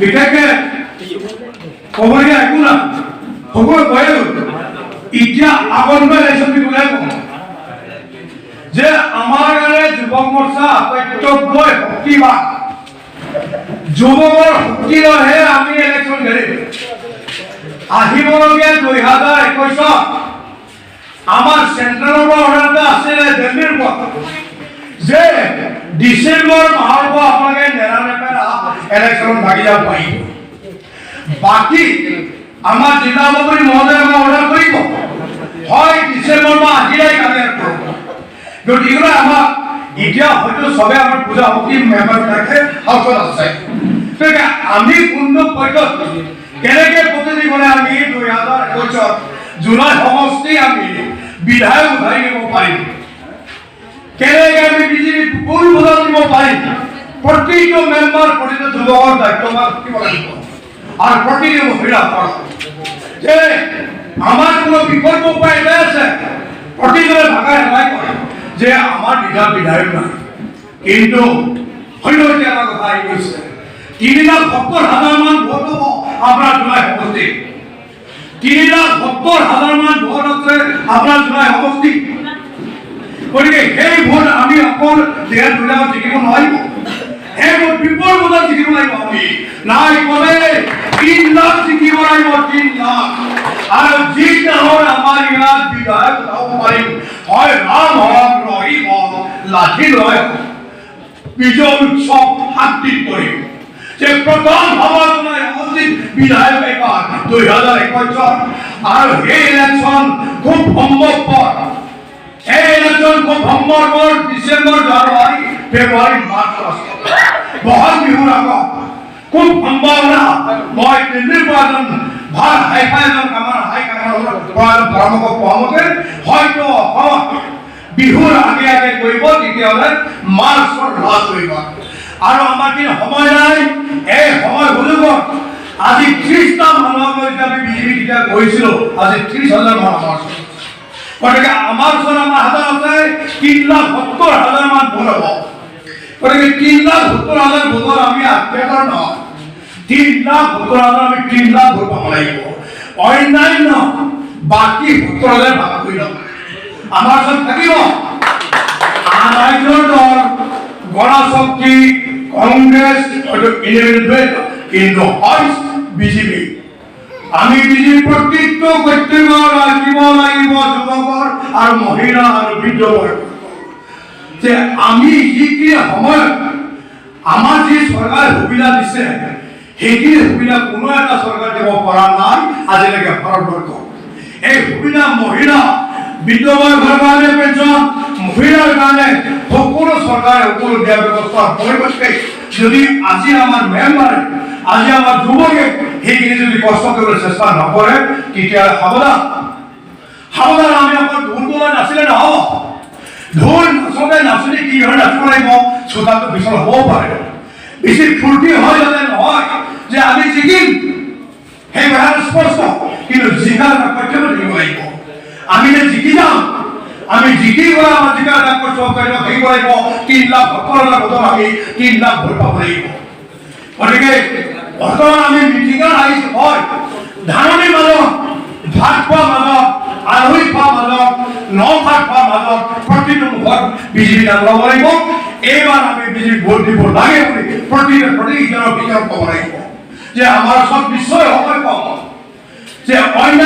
বিশেষকে ক'বলগীয়া একো নাই, সকলোৱে কৈয়ে গ'ল। এতিয়া আগন্তুক ইলেকশ্যন বুলি ক'লে যে আমাৰ কাৰণে যুৱক মৰ্চা আটাইতকৈ শক্তিবান, যুৱকৰ শক্তি লৈহে আমি ইলেকশ্যন খেলিম। আহিবলগীয়া 2021 আমাৰ চেণ্ট্ৰেলৰ পৰা অৰ্ডাৰ এটা আছিলে দিল্লীৰ পৰা যে ডিচেম্বৰ মাহৰ পৰা আপোনালোকে নেৰানেপেৰা ইলেকশ্যনত ভাগি যাব পাৰিব। বাকী আমাৰ জিলা সভাপতি মহোদয়ে আমাক অৰ্ডাৰ কৰিব হয় ডিচেম্বৰ মাহ আহিলেই কালিয়াৰ কৰিব। গতিকে আমাক এতিয়া হয়তো চবে আমাৰ পূজা শক্তি মেম্বাৰবিলাকে হাউচত আছে। গতিকে আমি কোনটো পৰ্যায়ত কেনেকে প্ৰতিনিধি কৰে আমি 2021 জুলাই সমষ্টি আমি বিধায়ক উঠাই নিব পাৰিম, কেনেকে আমি বিজেপি কোন বজাত দিব পাৰিম। প্ৰতিটো মেম্বাৰ প্ৰতিটো যুৱকৰ দায়িত্বভাৰ থাকিব লাগিব আৰু প্ৰতিটো মহিলা যে আমাৰ কোনো বিকল্প উপায় এটা আছে। প্ৰতিজনে ভাষা এলাই কৰে যে আমাৰ বিধায়ক নাই, কিন্তু হয়তো এতিয়া এটা কথা আহি গৈছে 3,70,000 মান ভোট হ'ব আপোনাৰ জুলাই সমষ্টি, 3,70,000 মান ভোট আছে আপোনাৰ জুলাই সমষ্টি। গতিকে সেই ভোট আমি অকল দেহাত বিলাকত জিকিব নোৱাৰিব, সেই ভোট বিপুল ভোটত জিকিব লাগিব। আমি নাই ক'লে 3 লাখ জিকিব লাগিব, 3 লাখ। আৰু যি নহওক আমাৰ ইয়াত বিধায়ক হ'ব পাৰিম, হয় ৰাম হওক ৰহিম হওক লাঠি লৈ বিজয় উৎসৱ 7 দিন কৰিম। যে প্ৰথম সমাজৰ সমষ্টিত বিধায়ক এবাৰ 2021 আৰু সেই ইলেকশ্যন খুব সম্ভৱপৰ, এই ইলেকশ্যন খুব সম্ভৱপৰ ডিচেম্বৰ, জানুৱাৰী, ফেব্ৰুৱাৰী, মাৰ্চ বহাগ বিহুৰ আগত খুব সম্ভাৱনা। মই দিল্লীৰ পৰা এজন ভাল হাইফাই এজন আমাৰ হাইকমাণ্ডৰ পৰামৰ্শ পোৱা মতে হয়তো অসমত বিহুৰ আগে আগে কৰিব, তেতিয়াহ'লে মাৰ্চৰ লাষ্ট কৰিব। আৰু আমাৰ কিন্তু সময় নাই, এই সময় সুযোগত আজি 30টা মানুহক লৈ আমি বিজেপি যেতিয়া গৈছিলোঁ, আজি 30,000 মানুহ আছে। গতিকে আমাৰ ওচৰত আমাৰ হাতত আছে 3,70,000 মান ভোট হ'ব। গতিকে 3,70,000 ভোটত আমি আত্মীয়তাৰ নহয়, 3,70,000 আমি 3 লাখ ভোট পাব লাগিব। অন্যান্য বাকী 70,000 ভাগ কৰি ল'ব আমাৰ ওচৰত থাকিব। আন ৰাজ্যৰ দল গণশক্তি, কংগ্ৰেছ হয়তো ইণ্ডিভিজুৱেল, কিন্তু হয় বিজেপি। আমি বিজেপি প্ৰত্যেকটো কৰ্তব্য ৰাখিব লাগিব যুৱকৰ আৰু মহিলা আৰু বৃদ্ধ যে আমি যিখিনি সময়ত আমাৰ যি চৰকাৰে সুবিধা দিছে সেইখিনি সুবিধা কোনো এটা চৰকাৰ দিব পৰা নাই আজিলৈকে ভাৰতবৰ্ষত। এই সুবিধা মহিলা বিধৱাৰ কাৰণে পেঞ্চন, মহিলাৰ কাৰণে সকলো চৰকাৰে সকলো দিয়া ব্যৱস্থা পৰিৱৰ্তে যদি আজি আমাৰ মেম্বাৰে আজি আমাৰ যুৱকে সেইখিনি যদি কষ্ট কৰিবলৈ চেষ্টা নকৰে তেতিয়াহ'লে সাৱধান সাৱধান। আমি অকল ঢোল বজোৱা নাছিলে নহ'ব, ঢোল নাচোতে নাচনি কি ধৰণে নাচিব লাগিব শ্ৰোতাটো পিছল হ'বও পাৰে। বেছি ফূৰ্তি হয় যাতে নহয় যে আমি জিকিম, সেই কথাটো স্পষ্ট, কিন্তু জিকাৰ এটা কৰ্তব্য থাকিব লাগিব। আমি যে জিকি যাম, আমি জিকি গ'লে আমাৰ জিকাৰ এটা কৰ্তব্য থাকিব লাগিব। 3,70,000 ভোটত আমি 3 লাখ ভোট পাব লাগিব। গতিকে বৰ্তমান আমি মিটিঙত আহিছোঁ, হয় ধাননিৰ মাজত, ভাত খোৱাৰ মাজত, আলহী খোৱাৰ মাজত, ভাত খোৱাৰ মাজত প্ৰতিটো মুখত বিজেপি নাম ল'ব লাগিব। এইবাৰ আমি বিজেপি ভোট দিব লাগে বুলি প্ৰতিজনৰ ভিতৰত ক'ব লাগিব যে আমাৰ ওচৰত নিশ্চয় সময় কম, যে অন্য